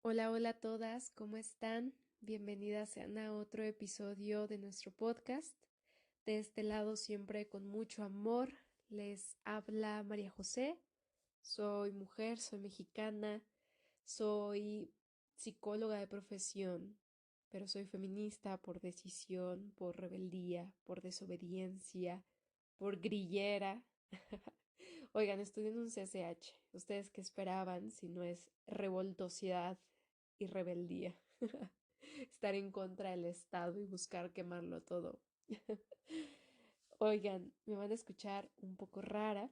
Hola, hola a todas, ¿cómo están? Bienvenidas sean a otro episodio de nuestro podcast. De este lado, siempre con mucho amor, les habla María José. Soy mujer, soy mexicana, soy psicóloga de profesión, pero soy feminista por decisión, por rebeldía, por desobediencia, por grillera. Oigan, estudié en un CCH. ¿Ustedes qué esperaban si no es revoltosidad y rebeldía? Estar en contra del Estado y buscar quemarlo todo. Oigan, me van a escuchar un poco rara.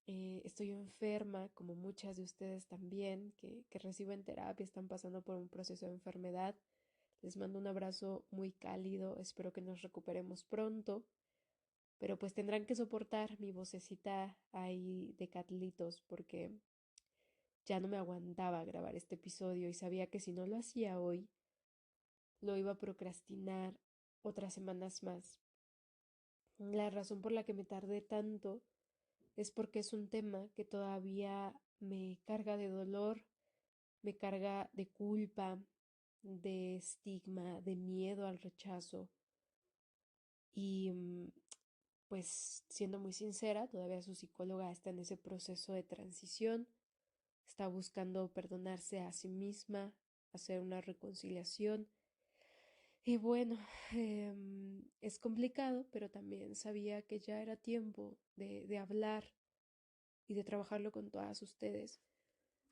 Estoy enferma, como muchas de ustedes también, que reciben terapia, están pasando por un proceso de enfermedad. Les mando un abrazo muy cálido. Espero que nos recuperemos pronto. Pero pues tendrán que soportar mi vocecita ahí de Catlitos porque ya no me aguantaba grabar este episodio y sabía que si no lo hacía hoy, lo iba a procrastinar otras semanas más. La razón por la que me tardé tanto es porque es un tema que todavía me carga de dolor, me carga de culpa, de estigma, de miedo al rechazo. Y pues siendo muy sincera, todavía su psicóloga está en ese proceso de transición, está buscando perdonarse a sí misma, hacer una reconciliación. Y bueno, es complicado, pero también sabía que ya era tiempo de hablar y de trabajarlo con todas ustedes.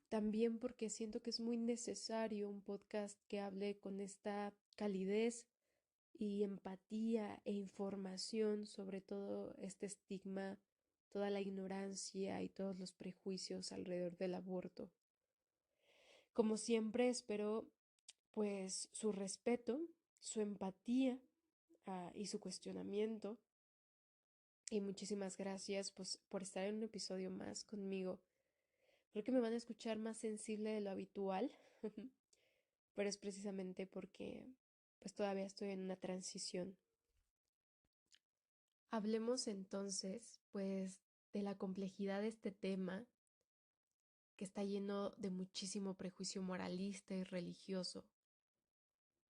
También porque siento que es muy necesario un podcast que hable con esta calidez y empatía e información sobre todo este estigma, toda la ignorancia y todos los prejuicios alrededor del aborto. Como siempre, espero pues su respeto, su empatía y su cuestionamiento. Y muchísimas gracias pues, por estar en un episodio más conmigo. Creo que me van a escuchar más sensible de lo habitual, pero es precisamente porque pues todavía estoy en una transición. Hablemos entonces pues de la complejidad de este tema que está lleno de muchísimo prejuicio moralista y religioso.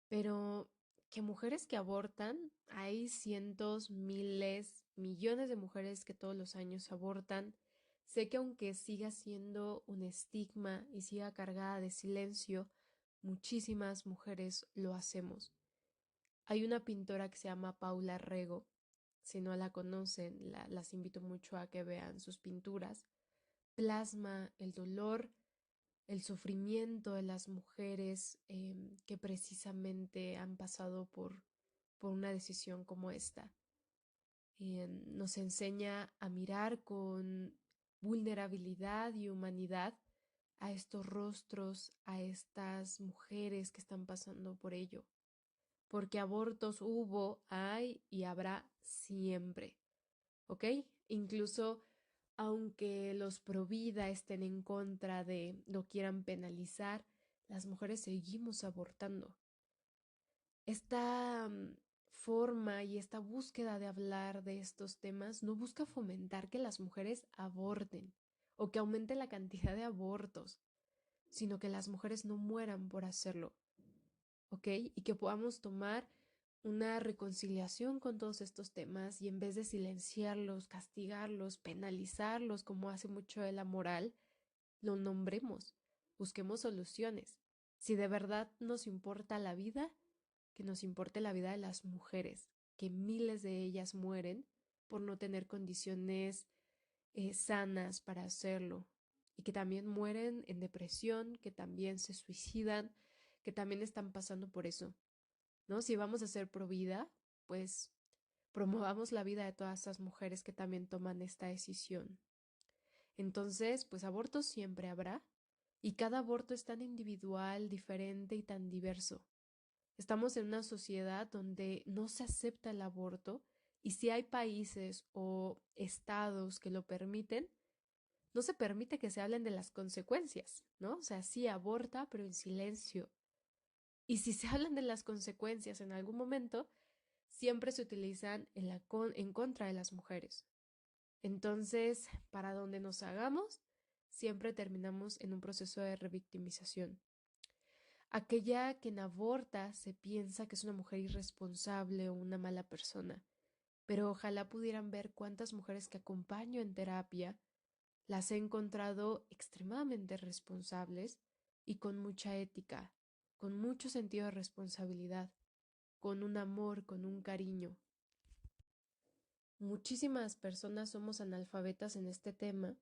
Pero que mujeres que abortan, hay cientos, miles, millones de mujeres que todos los años abortan. Sé que aunque siga siendo un estigma y siga cargada de silencio, muchísimas mujeres lo hacemos. Hay una pintora que se llama Paula Rego. Si no la conocen, las invito mucho a que vean sus pinturas. Plasma el dolor, el sufrimiento de las mujeres que precisamente han pasado por una decisión como esta. Nos enseña a mirar con vulnerabilidad y humanidad a estos rostros, a estas mujeres que están pasando por ello. Porque abortos hubo, hay y habrá siempre, ¿ok? Incluso aunque los pro vida estén en contra de, lo quieran penalizar, las mujeres seguimos abortando. Esta forma y esta búsqueda de hablar de estos temas no busca fomentar que las mujeres aborten o que aumente la cantidad de abortos, sino que las mujeres no mueran por hacerlo, ¿ok? Y que podamos tomar una reconciliación con todos estos temas y en vez de silenciarlos, castigarlos, penalizarlos, como hace mucho de la moral, lo nombremos, busquemos soluciones. Si de verdad nos importa la vida, que nos importe la vida de las mujeres, que miles de ellas mueren por no tener condiciones sanas para hacerlo y que también mueren en depresión, que también se suicidan, que también están pasando por eso, ¿no? Si vamos a ser pro vida, pues promovamos la vida de todas esas mujeres que también toman esta decisión. Entonces, pues abortos siempre habrá y cada aborto es tan individual, diferente y tan diverso. Estamos en una sociedad donde no se acepta el aborto y si hay países o estados que lo permiten, no se permite que se hablen de las consecuencias, ¿no? O sea, sí aborta, pero en silencio. Y si se hablan de las consecuencias en algún momento, siempre se utilizan en contra de las mujeres. Entonces, para donde nos hagamos, siempre terminamos en un proceso de revictimización. Aquella quien aborta se piensa que es una mujer irresponsable o una mala persona, pero ojalá pudieran ver cuántas mujeres que acompaño en terapia las he encontrado extremadamente responsables y con mucha ética, con mucho sentido de responsabilidad, con un amor, con un cariño. Muchísimas personas somos analfabetas en este tema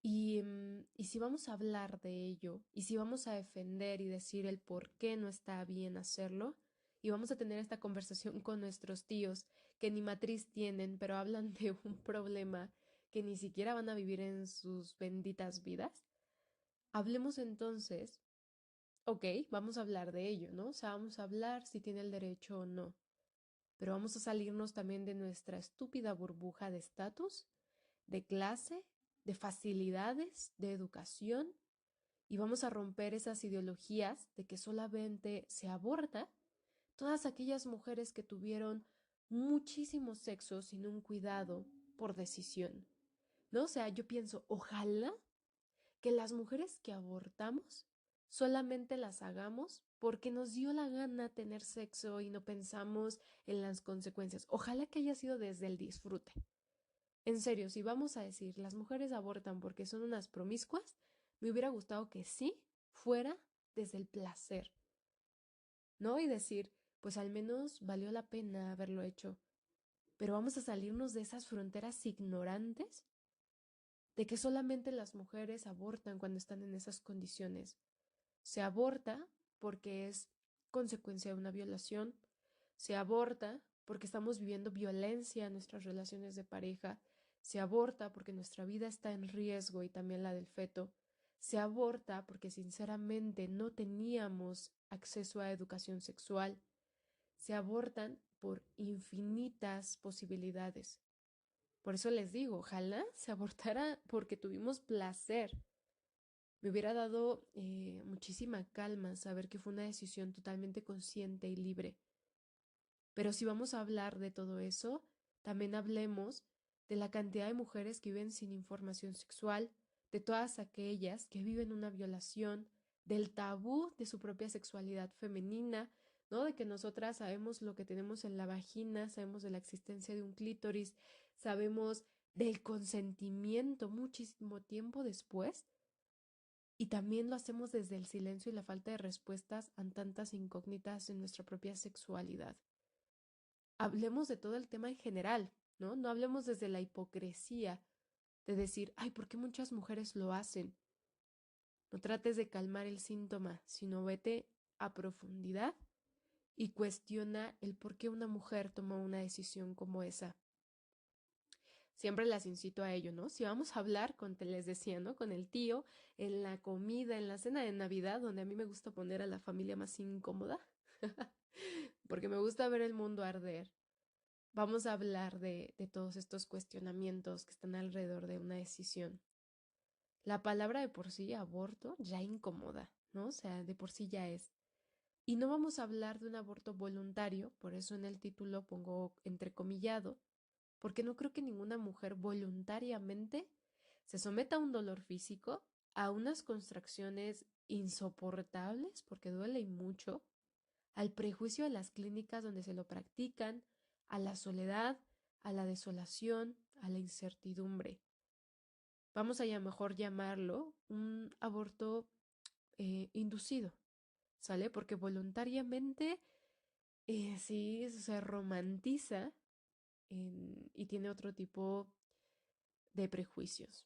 y si vamos a hablar de ello y si vamos a defender y decir el por qué no está bien hacerlo y vamos a tener esta conversación con nuestros tíos que ni matriz tienen pero hablan de un problema que ni siquiera van a vivir en sus benditas vidas, hablemos entonces, ok, vamos a hablar de ello, ¿no? O sea, vamos a hablar si tiene el derecho o no, pero vamos a salirnos también de nuestra estúpida burbuja de estatus, de clase, de facilidades, de educación, y vamos a romper esas ideologías de que solamente se aborta todas aquellas mujeres que tuvieron muchísimo sexo sin un cuidado por decisión, ¿no? O sea, yo pienso, ojalá que las mujeres que abortamos solamente las hagamos porque nos dio la gana tener sexo y no pensamos en las consecuencias. Ojalá que haya sido desde el disfrute. En serio, si vamos a decir las mujeres abortan porque son unas promiscuas, me hubiera gustado que sí fuera desde el placer, ¿no? Y decir, pues al menos valió la pena haberlo hecho. Pero vamos a salirnos de esas fronteras ignorantes de que solamente las mujeres abortan cuando están en esas condiciones. Se aborta porque es consecuencia de una violación, se aborta porque estamos viviendo violencia en nuestras relaciones de pareja, se aborta porque nuestra vida está en riesgo y también la del feto, se aborta porque sinceramente no teníamos acceso a educación sexual, se abortan por infinitas posibilidades. Por eso les digo, ojalá se abortara porque tuvimos placer. Me hubiera dado muchísima calma saber que fue una decisión totalmente consciente y libre. Pero si vamos a hablar de todo eso, también hablemos de la cantidad de mujeres que viven sin información sexual, de todas aquellas que viven una violación, del tabú de su propia sexualidad femenina, ¿no? De que nosotras sabemos lo que tenemos en la vagina, sabemos de la existencia de un clítoris, sabemos del consentimiento muchísimo tiempo después. Y también lo hacemos desde el silencio y la falta de respuestas a tantas incógnitas en nuestra propia sexualidad. Hablemos de todo el tema en general, ¿no? No hablemos desde la hipocresía de decir, ay, ¿por qué muchas mujeres lo hacen? No trates de calmar el síntoma, sino vete a profundidad y cuestiona el por qué una mujer tomó una decisión como esa. Siempre las incito a ello, ¿no? Si vamos a hablar, les decía, ¿no? Con el tío, en la comida, en la cena de Navidad, donde a mí me gusta poner a la familia más incómoda, porque me gusta ver el mundo arder. Vamos a hablar de todos estos cuestionamientos que están alrededor de una decisión. La palabra de por sí, aborto, ya incomoda, ¿no? O sea, de por sí ya es. Y no vamos a hablar de un aborto voluntario, por eso en el título pongo entrecomillado, porque no creo que ninguna mujer voluntariamente se someta a un dolor físico, a unas contracciones insoportables, porque duele y mucho, al prejuicio de las clínicas donde se lo practican, a la soledad, a la desolación, a la incertidumbre. Vamos a mejor llamarlo un aborto inducido, ¿sale? Porque voluntariamente sí se romantiza y tiene otro tipo de prejuicios.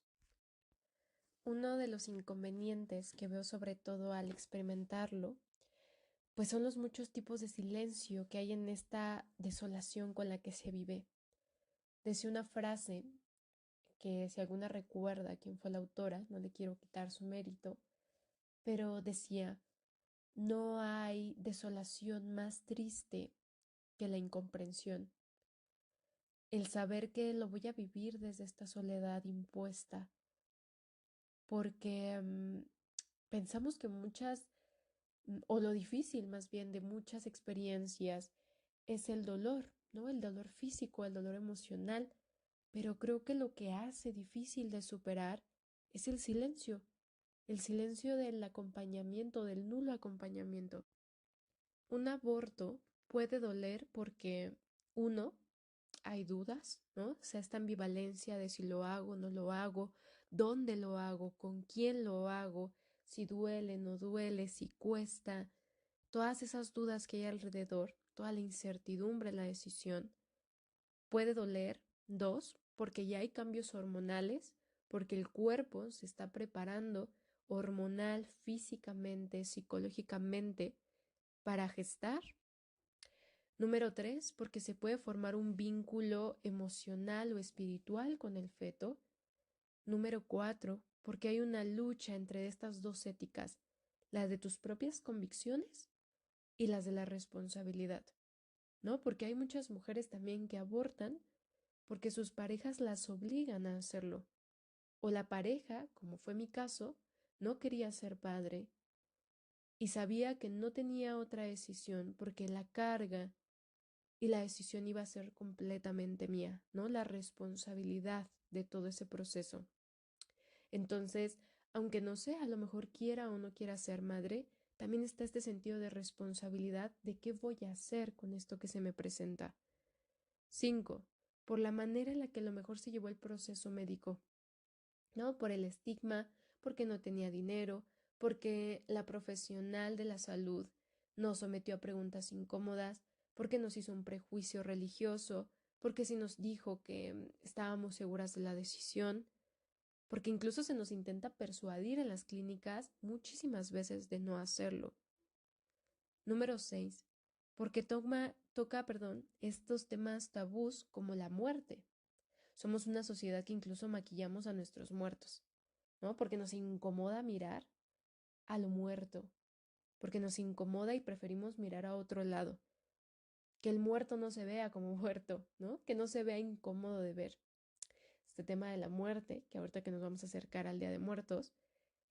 Uno de los inconvenientes que veo sobre todo al experimentarlo, pues son los muchos tipos de silencio que hay en esta desolación con la que se vive. Decía una frase que si alguna recuerda quién fue la autora, no le quiero quitar su mérito, pero decía, no hay desolación más triste que la incomprensión. El saber que lo voy a vivir desde esta soledad impuesta, porque pensamos que o lo difícil más bien de muchas experiencias es el dolor, ¿no? El dolor físico, el dolor emocional, pero creo que lo que hace difícil de superar es el silencio, el silencio del acompañamiento, del nulo acompañamiento. Un aborto puede doler porque, uno, hay dudas, ¿no? O sea, esta ambivalencia de si lo hago, no lo hago, dónde lo hago, con quién lo hago, si duele, no duele, si cuesta, todas esas dudas que hay alrededor, toda la incertidumbre en la decisión, puede doler. Dos, porque ya hay cambios hormonales, porque el cuerpo se está preparando hormonal, físicamente, psicológicamente, para gestar. Número tres, porque se puede formar un vínculo emocional o espiritual con el feto. Número cuatro, porque hay una lucha entre estas dos éticas, la de tus propias convicciones y las de la responsabilidad, ¿no? Porque hay muchas mujeres también que abortan porque sus parejas las obligan a hacerlo. O la pareja, como fue mi caso, no quería ser padre y sabía que no tenía otra decisión porque la carga y la decisión iba a ser completamente mía, ¿no? La responsabilidad de todo ese proceso. Entonces, aunque no sé, a lo mejor quiera o no quiera ser madre, también está este sentido de responsabilidad de qué voy a hacer con esto que se me presenta. 5. Por la manera en la que a lo mejor se llevó el proceso médico, ¿no? Por el estigma, porque no tenía dinero, porque la profesional de la salud nos sometió a preguntas incómodas, porque nos hizo un prejuicio religioso, porque sí nos dijo que estábamos seguras de la decisión, porque incluso se nos intenta persuadir en las clínicas muchísimas veces de no hacerlo. Número 6. Porque toca estos temas tabús como la muerte. Somos una sociedad que incluso maquillamos a nuestros muertos, ¿no? Porque nos incomoda mirar a lo muerto, porque nos incomoda y preferimos mirar a otro lado. Que el muerto no se vea como muerto, ¿no? Que no se vea incómodo de ver. Este tema de la muerte, que ahorita que nos vamos a acercar al Día de Muertos,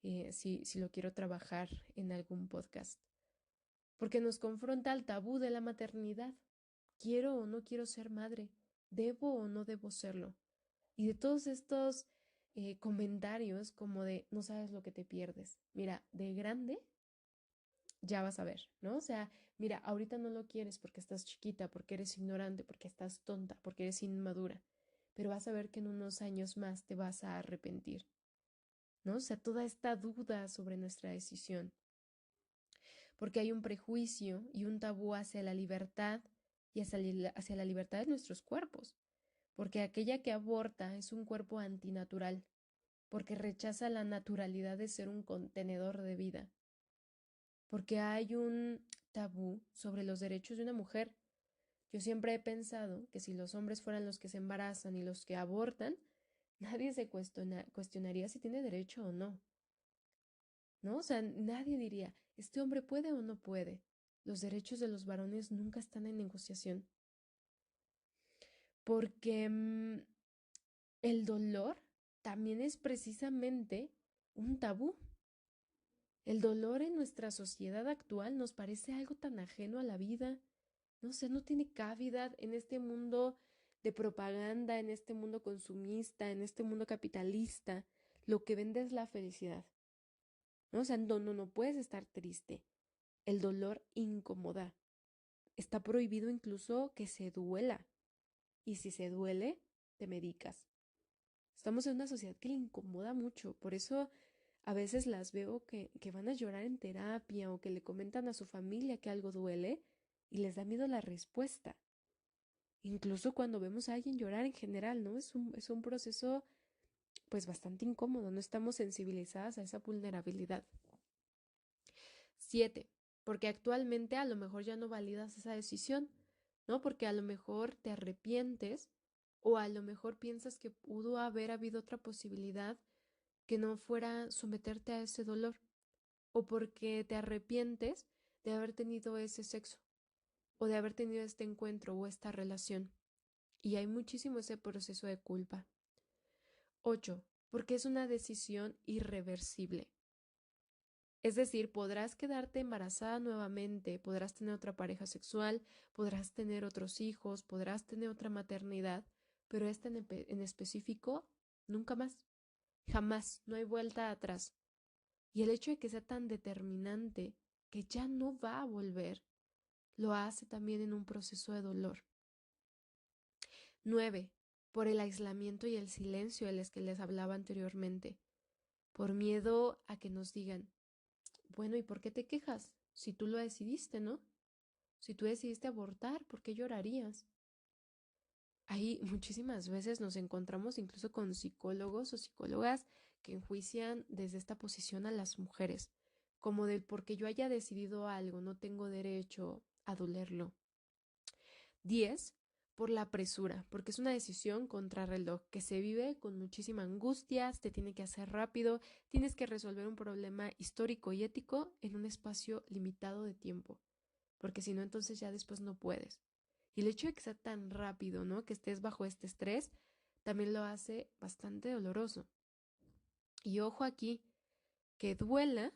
si lo quiero trabajar en algún podcast. Porque nos confronta al tabú de la maternidad. ¿Quiero o no quiero ser madre? ¿Debo o no debo serlo? Y de todos estos comentarios como de no sabes lo que te pierdes. Mira, de grande ya vas a ver, ¿no? O sea, mira, ahorita no lo quieres porque estás chiquita, porque eres ignorante, porque estás tonta, porque eres inmadura, pero vas a ver que en unos años más te vas a arrepentir, ¿no? O sea, toda esta duda sobre nuestra decisión, porque hay un prejuicio y un tabú hacia la libertad y hacia la libertad de nuestros cuerpos, porque aquella que aborta es un cuerpo antinatural, porque rechaza la naturalidad de ser un contenedor de vida, porque hay un tabú sobre los derechos de una mujer. Yo siempre he pensado que si los hombres fueran los que se embarazan y los que abortan, nadie se cuestionaría si tiene derecho o no, ¿no? O sea, nadie diría, ¿este hombre puede o no puede? Los derechos de los varones nunca están en negociación, porque el dolor también es precisamente un tabú. El dolor en nuestra sociedad actual nos parece algo tan ajeno a la vida. No sé, no tiene cavidad en este mundo de propaganda, en este mundo consumista, en este mundo capitalista. Lo que vende es la felicidad, ¿no? O sea, no puedes estar triste. El dolor incomoda. Está prohibido incluso que se duela. Y si se duele, te medicas. Estamos en una sociedad que le incomoda mucho. Por eso a veces las veo que van a llorar en terapia o que le comentan a su familia que algo duele y les da miedo la respuesta. Incluso cuando vemos a alguien llorar en general, ¿no? Es un proceso pues bastante incómodo, no estamos sensibilizadas a esa vulnerabilidad. 7. Porque actualmente a lo mejor ya no validas esa decisión, ¿no? Porque a lo mejor te arrepientes o a lo mejor piensas que pudo haber habido otra posibilidad que no fuera someterte a ese dolor o porque te arrepientes de haber tenido ese sexo o de haber tenido este encuentro o esta relación. Y hay muchísimo ese proceso de culpa. 8. Porque es una decisión irreversible. Es decir, podrás quedarte embarazada nuevamente, podrás tener otra pareja sexual, podrás tener otros hijos, podrás tener otra maternidad, pero esta en específico, nunca más. Jamás, no hay vuelta atrás. Y el hecho de que sea tan determinante que ya no va a volver, lo hace también en un proceso de dolor. 9. Por el aislamiento y el silencio de los que les hablaba anteriormente. Por miedo a que nos digan, bueno, ¿y por qué te quejas? Si tú lo decidiste, ¿no? Si tú decidiste abortar, ¿por qué llorarías? Ahí muchísimas veces nos encontramos incluso con psicólogos o psicólogas que enjuician desde esta posición a las mujeres, como del porque yo haya decidido algo, no tengo derecho a dolerlo. 10. Por la apresura, porque es una decisión contra reloj que se vive con muchísima angustia, te tiene que hacer rápido, tienes que resolver un problema histórico y ético en un espacio limitado de tiempo, porque si no, entonces ya después no puedes. Y el hecho de que sea tan rápido, ¿no? Que estés bajo este estrés, también lo hace bastante doloroso. Y ojo aquí, que duela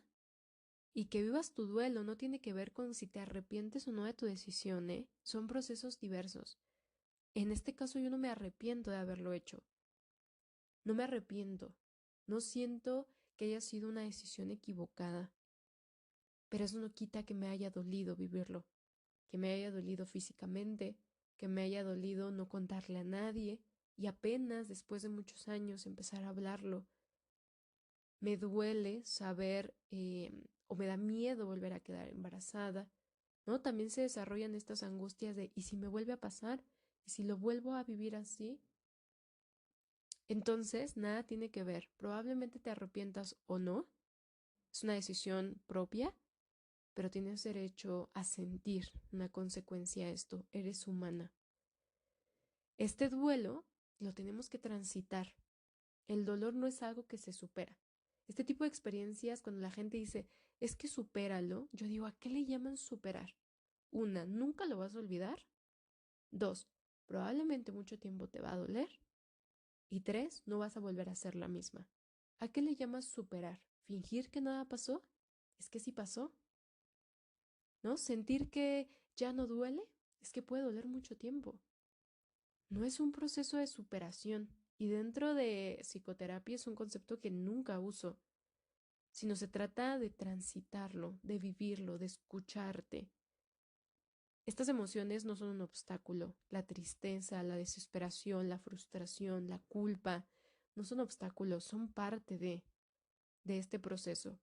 y que vivas tu duelo no tiene que ver con si te arrepientes o no de tu decisión, ¿eh? Son procesos diversos. En este caso yo no me arrepiento de haberlo hecho. No me arrepiento. No siento que haya sido una decisión equivocada. Pero eso no quita que me haya dolido vivirlo. Que me haya dolido físicamente, que me haya dolido no contarle a nadie y apenas después de muchos años empezar a hablarlo. Me duele saber o me da miedo volver a quedar embarazada, ¿no? También se desarrollan estas angustias de ¿y si me vuelve a pasar? ¿Y si lo vuelvo a vivir así? Entonces, nada tiene que ver. Probablemente te arrepientas o no. Es una decisión propia, pero tienes derecho a sentir una consecuencia a esto. Eres humana. Este duelo lo tenemos que transitar. El dolor no es algo que se supera. Este tipo de experiencias, cuando la gente dice, es que supéralo, yo digo, ¿a qué le llaman superar? Una, nunca lo vas a olvidar. Dos, probablemente mucho tiempo te va a doler. Y tres, no vas a volver a ser la misma. ¿A qué le llamas superar? ¿Fingir que nada pasó? Es que sí pasó, ¿no? Sentir que ya no duele, es que puede doler mucho tiempo. No es un proceso de superación y dentro de psicoterapia es un concepto que nunca uso, sino se trata de transitarlo, de vivirlo, de escucharte. Estas emociones no son un obstáculo. La tristeza, la desesperación, la frustración, la culpa, no son obstáculos, son parte de este proceso.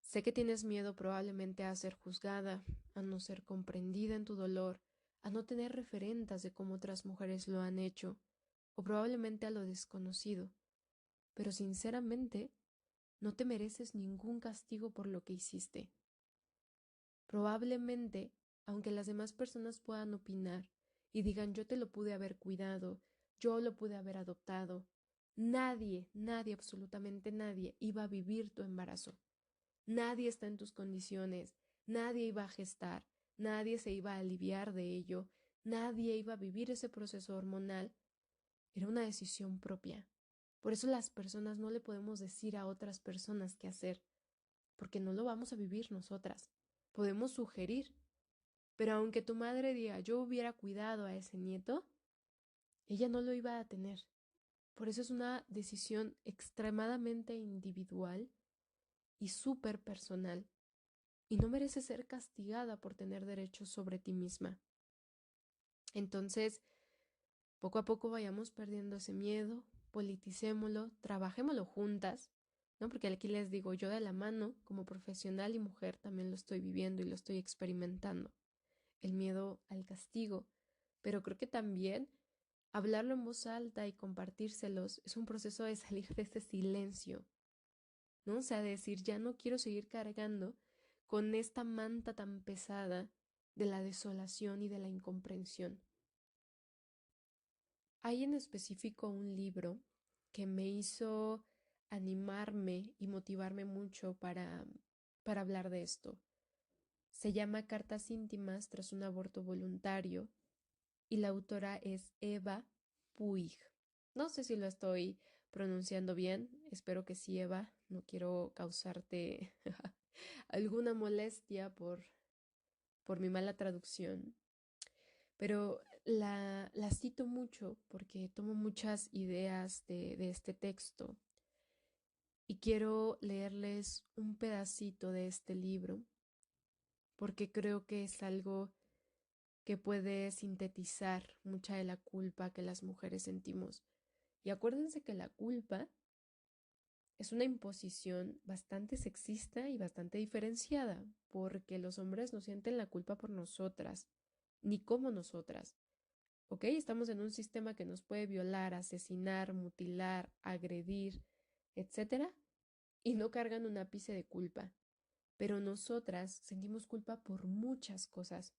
Sé que tienes miedo probablemente a ser juzgada, a no ser comprendida en tu dolor, a no tener referentes de cómo otras mujeres lo han hecho, o probablemente a lo desconocido. Pero sinceramente, no te mereces ningún castigo por lo que hiciste. Probablemente, aunque las demás personas puedan opinar y digan yo te lo pude haber cuidado, yo lo pude haber adoptado, nadie, absolutamente nadie iba a vivir tu embarazo. Nadie está en tus condiciones, nadie iba a gestar, nadie se iba a aliviar de ello, nadie iba a vivir ese proceso hormonal. Era una decisión propia. Por eso las personas no le podemos decir a otras personas qué hacer, porque no lo vamos a vivir nosotras. Podemos sugerir, pero aunque tu madre diga yo hubiera cuidado a ese nieto, ella no lo iba a tener. Por eso es una decisión extremadamente individual y súper personal. Y no mereces ser castigada por tener derechos sobre ti misma. Entonces, poco a poco vayamos perdiendo ese miedo, politicémoslo, trabajémoslo juntas, ¿no? Porque aquí les digo, yo de la mano, como profesional y mujer, también lo estoy viviendo y lo estoy experimentando. El miedo al castigo. Pero creo que también hablarlo en voz alta y compartírselos es un proceso de salir de ese silencio, ¿no? O sea, decir, ya no quiero seguir cargando con esta manta tan pesada de la desolación y de la incomprensión. Hay en específico un libro que me hizo animarme y motivarme mucho para hablar de esto. Se llama Cartas íntimas tras un aborto voluntario y la autora es Eva Puig. No sé si lo estoy pronunciando bien, espero que sí, Eva. No quiero causarte alguna molestia por mi mala traducción, pero la cito mucho porque tomo muchas ideas de este texto Y quiero leerles un pedacito de este libro porque creo que es algo que puede sintetizar mucha de la culpa que las mujeres sentimos. Y acuérdense que la culpa es una imposición bastante sexista y bastante diferenciada, porque los hombres no sienten la culpa por nosotras, ni como nosotras. ¿Ok? Estamos en un sistema que nos puede violar, asesinar, mutilar, agredir, etcétera, y no cargan un ápice de culpa. Pero nosotras sentimos culpa por muchas cosas.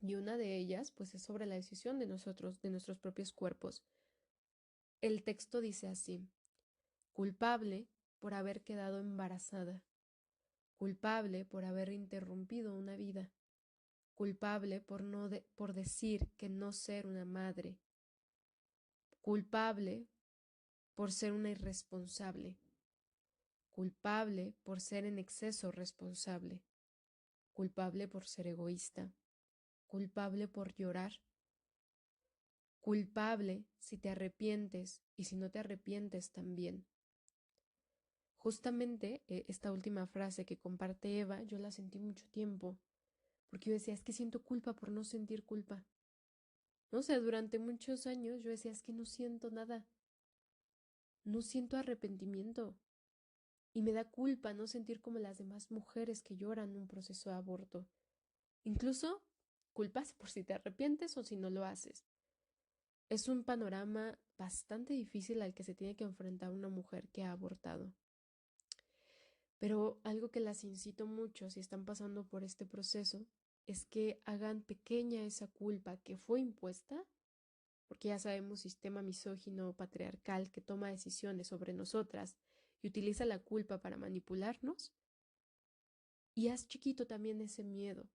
Y una de ellas, pues, es sobre la decisión de nosotros, de nuestros propios cuerpos. El texto dice así: culpable por haber quedado embarazada, culpable por haber interrumpido una vida, culpable por decir que no ser una madre, culpable por ser una irresponsable, culpable por ser en exceso responsable, culpable por ser egoísta, culpable por llorar, culpable si te arrepientes y si no te arrepientes también. Justamente esta última frase que comparte Eva, yo la sentí mucho tiempo, porque yo decía, es que siento culpa por no sentir culpa. No sé, durante muchos años yo decía, es que no siento nada, no siento arrepentimiento. Y me da culpa no sentir como las demás mujeres que lloran un proceso de aborto. Incluso culpas por si te arrepientes o si no lo haces. Es un panorama bastante difícil al que se tiene que enfrentar una mujer que ha abortado. Pero algo que las incito mucho si están pasando por este proceso es que hagan pequeña esa culpa que fue impuesta, porque ya sabemos sistema misógino patriarcal que toma decisiones sobre nosotras y utiliza la culpa para manipularnos, y haz chiquito también ese miedo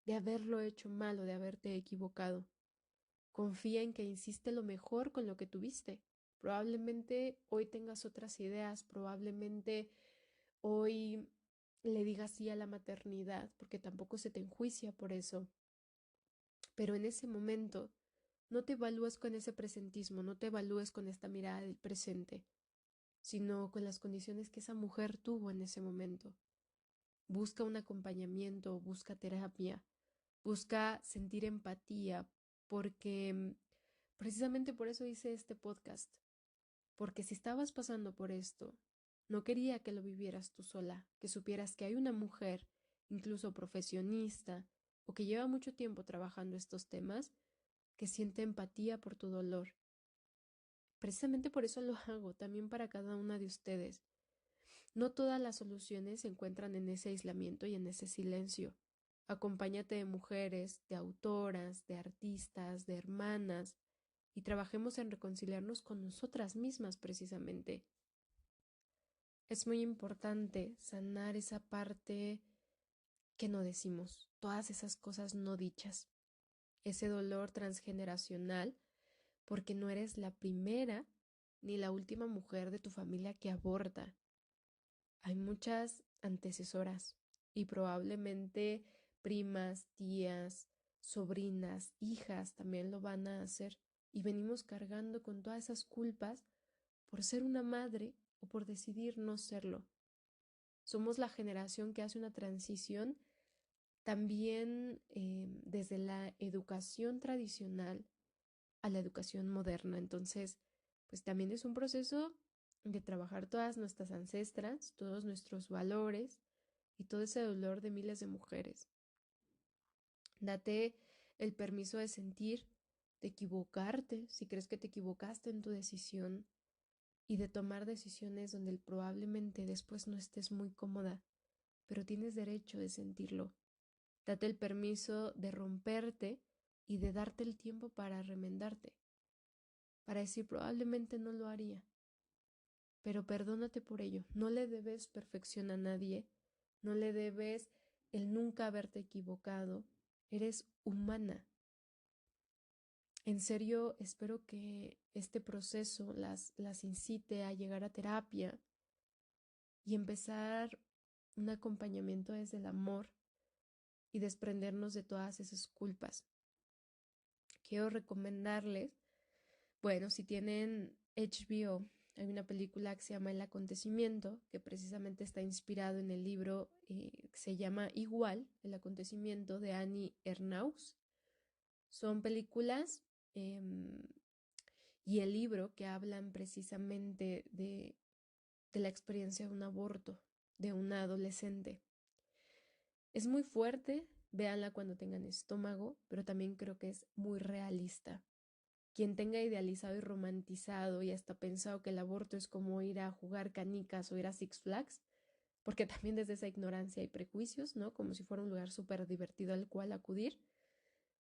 de haberlo hecho mal o de haberte equivocado. Confía en que hiciste lo mejor con lo que tuviste. Probablemente hoy tengas otras ideas, probablemente hoy le digas sí a la maternidad, porque tampoco se te enjuicia por eso. Pero en ese momento no te evalúes con ese presentismo, no te evalúes con esta mirada del presente, sino con las condiciones que esa mujer tuvo en ese momento. Busca un acompañamiento, busca terapia, busca sentir empatía, porque precisamente por eso hice este podcast, porque si estabas pasando por esto, no quería que lo vivieras tú sola, que supieras que hay una mujer, incluso profesionista, o que lleva mucho tiempo trabajando estos temas, que siente empatía por tu dolor. Precisamente por eso lo hago, también para cada una de ustedes. No todas las soluciones se encuentran en ese aislamiento y en ese silencio. Acompáñate de mujeres, de autoras, de artistas, de hermanas, y trabajemos en reconciliarnos con nosotras mismas precisamente. Es muy importante sanar esa parte que no decimos, todas esas cosas no dichas, ese dolor transgeneracional, porque no eres la primera ni la última mujer de tu familia que aborta. Hay muchas antecesoras y probablemente primas, tías, sobrinas, hijas también lo van a hacer, y venimos cargando con todas esas culpas por ser una madre o por decidir no serlo. Somos la generación que hace una transición también desde la educación tradicional a la educación moderna. Entonces, pues también es un proceso de trabajar todas nuestras ancestras, todos nuestros valores y todo ese dolor de miles de mujeres. Date el permiso de sentir, de equivocarte, si crees que te equivocaste en tu decisión, y de tomar decisiones donde probablemente después no estés muy cómoda, pero tienes derecho de sentirlo. Date el permiso de romperte y de darte el tiempo para remendarte, para decir probablemente no lo haría, pero perdónate por ello. No le debes perfección a nadie, no le debes el nunca haberte equivocado. Eres humana. En serio, espero que este proceso las incite a llegar a terapia y empezar un acompañamiento desde el amor y desprendernos de todas esas culpas. Quiero recomendarles, bueno, si tienen HBO Hay una película que se llama El Acontecimiento, que precisamente está inspirado en el libro que se llama igual, El Acontecimiento, de Annie Ernaux. Son películas y el libro que hablan precisamente de la experiencia de un aborto de una adolescente. Es muy fuerte, véanla cuando tengan estómago, pero también creo que es muy realista. Quien tenga idealizado y romantizado y hasta pensado que el aborto es como ir a jugar canicas o ir a Six Flags, porque también desde esa ignorancia y prejuicios, ¿no? Como si fuera un lugar súper divertido al cual acudir.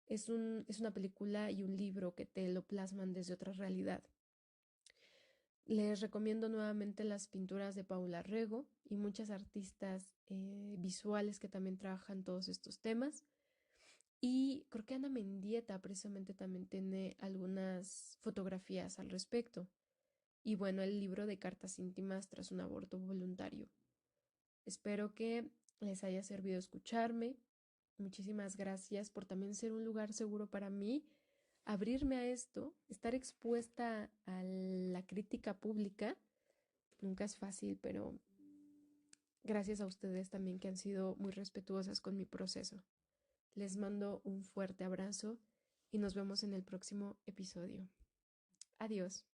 Es una película y un libro que te lo plasman desde otra realidad. Les recomiendo nuevamente las pinturas de Paula Rego y muchas artistas visuales que también trabajan todos estos temas. Y creo que Ana Mendieta precisamente también tiene algunas fotografías al respecto. Y bueno, el libro de cartas íntimas tras un aborto voluntario. Espero que les haya servido escucharme. Muchísimas gracias por también ser un lugar seguro para mí, abrirme a esto, estar expuesta a la crítica pública. Nunca es fácil, pero gracias a ustedes también que han sido muy respetuosas con mi proceso. Les mando un fuerte abrazo y nos vemos en el próximo episodio. Adiós.